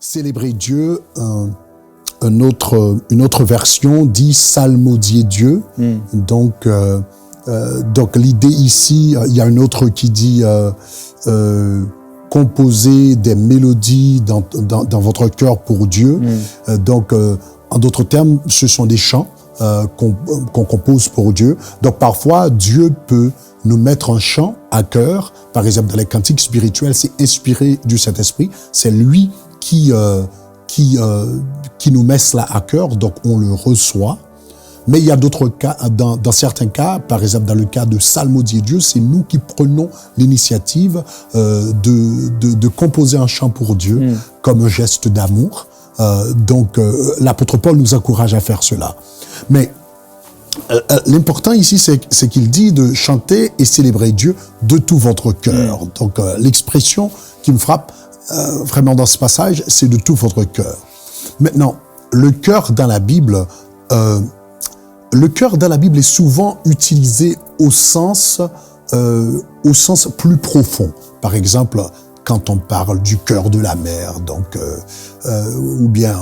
célébrer Dieu, une autre version dit psalmodier Dieu. Donc l'idée ici, il y a une autre qui dit composer des mélodies dans votre cœur pour Dieu. En d'autres termes, ce sont des chants qu'on compose pour Dieu. Donc parfois, Dieu peut nous mettre un chant à cœur. Par exemple, dans les cantiques spirituels, c'est inspiré du Saint-Esprit. C'est lui qui nous met cela à cœur, donc on le reçoit. Mais il y a d'autres cas, dans certains cas, par exemple dans le cas de psalmodier Dieu, c'est nous qui prenons l'initiative de composer un chant pour Dieu comme un geste d'amour. L'apôtre Paul nous encourage à faire cela. Mais l'important ici, c'est qu'il dit de chanter et célébrer Dieu de tout votre cœur. Donc l'expression qui me frappe vraiment dans ce passage, c'est de tout votre cœur. Maintenant, le cœur dans la Bible est souvent utilisé au sens plus profond. Par exemple, quand on parle du cœur de la mer, ou bien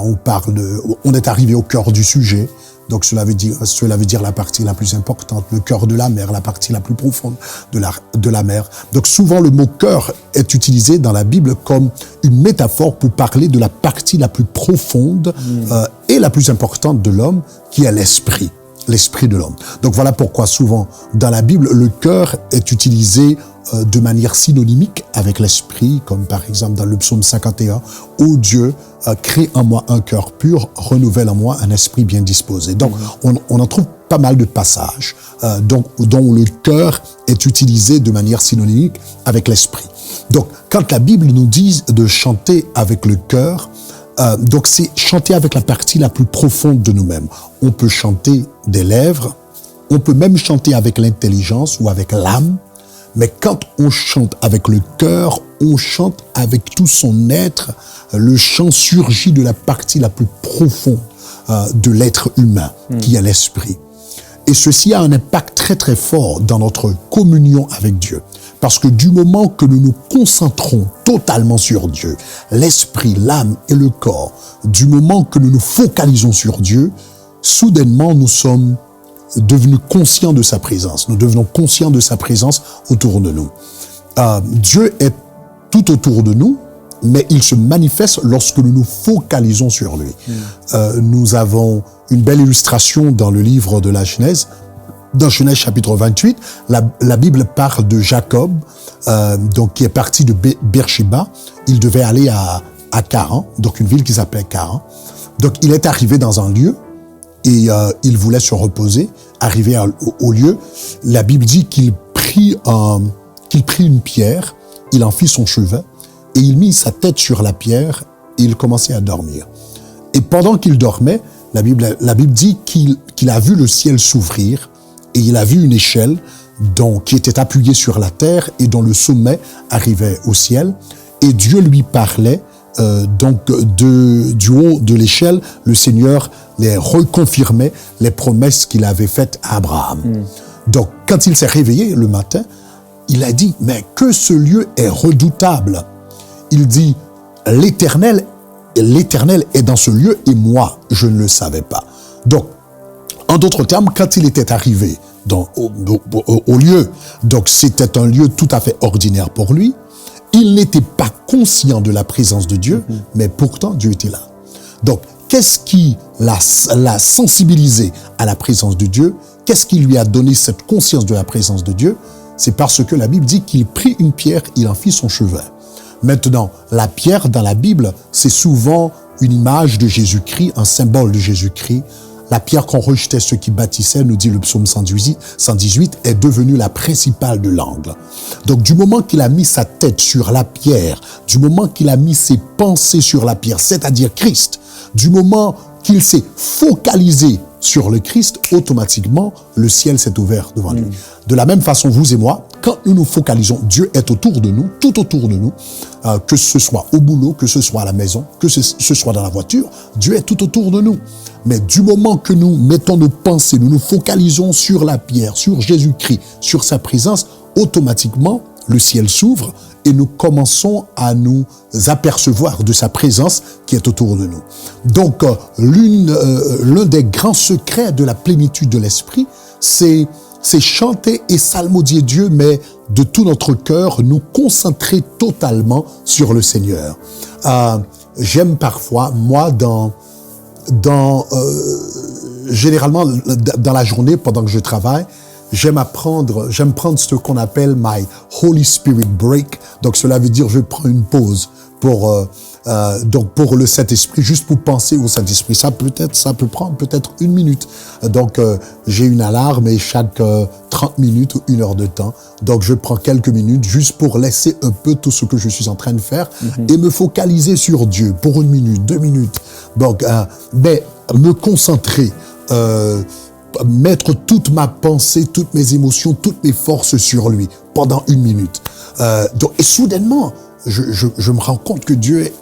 on est arrivé au cœur du sujet. Donc cela veut dire la partie la plus importante, le cœur de la mer, la partie la plus profonde de la mer. Donc souvent le mot cœur est utilisé dans la Bible comme une métaphore pour parler de la partie la plus profonde et la plus importante de l'homme, qui est l'esprit de l'homme. Donc voilà pourquoi souvent dans la Bible, le cœur est utilisé de manière synonymique avec l'esprit, comme par exemple dans le psaume 51, « Ô Dieu, crée en moi un cœur pur, renouvelle en moi un esprit bien disposé. » Donc on en trouve pas mal de passages dont le cœur est utilisé de manière synonymique avec l'esprit. Donc quand la Bible nous dit de chanter avec le cœur, donc c'est chanter avec la partie la plus profonde de nous-mêmes. On peut chanter des lèvres, on peut même chanter avec l'intelligence ou avec l'âme, mais quand on chante avec le cœur, on chante avec tout son être. Le chant surgit de la partie la plus profonde de l'être humain, qui est l'esprit. Et ceci a un impact très très fort dans notre communion avec Dieu. Parce que du moment que nous nous concentrons totalement sur Dieu, l'esprit, l'âme et le corps, du moment que nous nous focalisons sur Dieu, soudainement nous sommes devenus conscients de sa présence. Nous devenons conscients de sa présence autour de nous. Dieu est tout autour de nous, mais il se manifeste lorsque nous nous focalisons sur lui. Nous avons une belle illustration dans le livre de la Genèse. Dans Genèse chapitre 28, la Bible parle de Jacob, qui est parti de Beersheba. Il devait aller à Charan, donc une ville qui s'appelait Charan. Donc il est arrivé dans un lieu et il voulait se reposer. Arrivé au lieu, la Bible dit qu'il prit une pierre, il en fit son chevet et il mit sa tête sur la pierre et il commençait à dormir. Et pendant qu'il dormait, la Bible dit qu'il a vu le ciel s'ouvrir et il a vu une échelle qui était appuyée sur la terre et dont le sommet arrivait au ciel. Et Dieu lui parlait, du haut de l'échelle, le Seigneur les reconfirmait les promesses qu'il avait faites à Abraham. Donc, quand il s'est réveillé le matin, il a dit, mais que ce lieu est redoutable. Il dit, l'Éternel est dans ce lieu et moi, je ne le savais pas. Donc, en d'autres termes, quand il était arrivé au lieu, donc c'était un lieu tout à fait ordinaire pour lui, il n'était pas conscient de la présence de Dieu, mais pourtant Dieu était là. Donc, qu'est-ce qui l'a sensibilisé à la présence de Dieu? Qu'est-ce qui lui a donné cette conscience de la présence de Dieu? C'est parce que la Bible dit qu'il prit une pierre, il en fit son chevet. Maintenant, la pierre dans la Bible, c'est souvent une image de Jésus-Christ, un symbole de Jésus-Christ. La pierre qu'on rejetait ceux qui bâtissaient, nous dit le psaume 118, est devenue la principale de l'angle. Donc du moment qu'il a mis sa tête sur la pierre, du moment qu'il a mis ses pensées sur la pierre, c'est-à-dire Christ, du moment qu'il s'est focalisé sur le Christ, automatiquement, le ciel s'est ouvert devant lui. De la même façon, vous et moi, quand nous nous focalisons, Dieu est autour de nous, tout autour de nous, que ce soit au boulot, que ce soit à la maison, que ce soit dans la voiture, Dieu est tout autour de nous. Mais du moment que nous mettons nos pensées, nous nous focalisons sur la pierre, sur Jésus-Christ, sur sa présence, automatiquement, le ciel s'ouvre et nous commençons à nous apercevoir de sa présence qui est autour de nous. Donc, l'un des grands secrets de la plénitude de l'Esprit, c'est chanter et psalmodier Dieu, mais de tout notre cœur, nous concentrer totalement sur le Seigneur. J'aime parfois, moi, généralement, dans la journée, pendant que je travaille, j'aime prendre ce qu'on appelle my Holy Spirit break. Donc, cela veut dire, je prends une pause pour le Saint-Esprit, juste pour penser au Saint-Esprit. Ça peut prendre peut-être 1 minute. Donc, j'ai une alarme et chaque 30 minutes ou 1 heure de temps. Donc, je prends quelques minutes juste pour laisser un peu tout ce que je suis en train de faire et me focaliser sur Dieu pour 1 minute, 2 minutes. Donc, mais me concentrer, mettre toute ma pensée, toutes mes émotions, toutes mes forces sur lui pendant 1 minute. Et soudainement, je me rends compte que Dieu,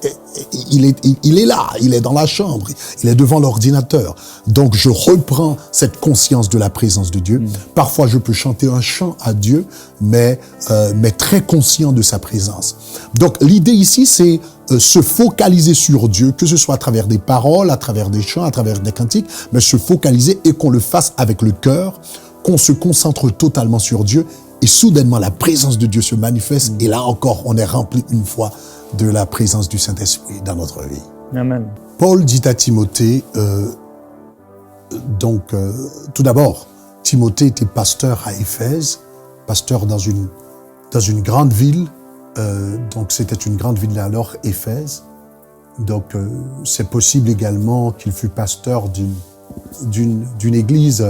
il est là, il est dans la chambre, il est devant l'ordinateur. Donc, je reprends cette conscience de la présence de Dieu. Parfois, je peux chanter un chant à Dieu, mais très conscient de sa présence. Donc, l'idée ici, c'est se focaliser sur Dieu, que ce soit à travers des paroles, à travers des chants, à travers des cantiques, mais se focaliser et qu'on le fasse avec le cœur, qu'on se concentre totalement sur Dieu. Et soudainement, la présence de Dieu se manifeste. Et là encore, on est rempli une fois de la présence du Saint-Esprit dans notre vie. Amen. Paul dit à Timothée, tout d'abord, Timothée était pasteur à Éphèse, pasteur dans une grande ville. Donc, c'était une grande ville alors, Éphèse. Donc, c'est possible également qu'il fût pasteur d'une église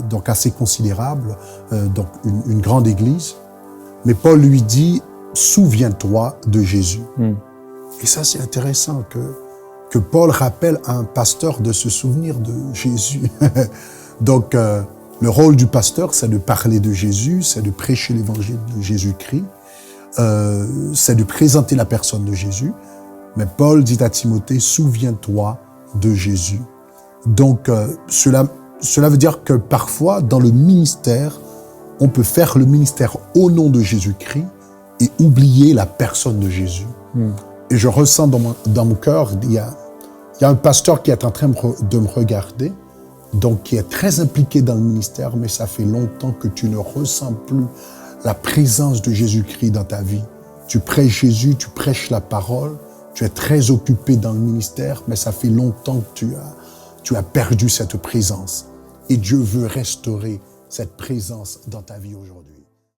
donc assez considérable, donc une grande église. Mais Paul lui dit, souviens-toi de Jésus. Et ça, c'est intéressant que Paul rappelle à un pasteur de se souvenir de Jésus. Donc, le rôle du pasteur, c'est de parler de Jésus, c'est de prêcher l'évangile de Jésus-Christ, c'est de présenter la personne de Jésus. Mais Paul dit à Timothée, souviens-toi de Jésus. Donc, cela veut dire que parfois, dans le ministère, on peut faire le ministère au nom de Jésus-Christ et oublier la personne de Jésus. Et je ressens dans mon cœur, il y a un pasteur qui est en train de me regarder, donc qui est très impliqué dans le ministère, mais ça fait longtemps que tu ne ressens plus la présence de Jésus-Christ dans ta vie. Tu prêches Jésus, tu prêches la parole, tu es très occupé dans le ministère, mais ça fait longtemps que tu as perdu cette présence. Et Dieu veut restaurer cette présence dans ta vie aujourd'hui.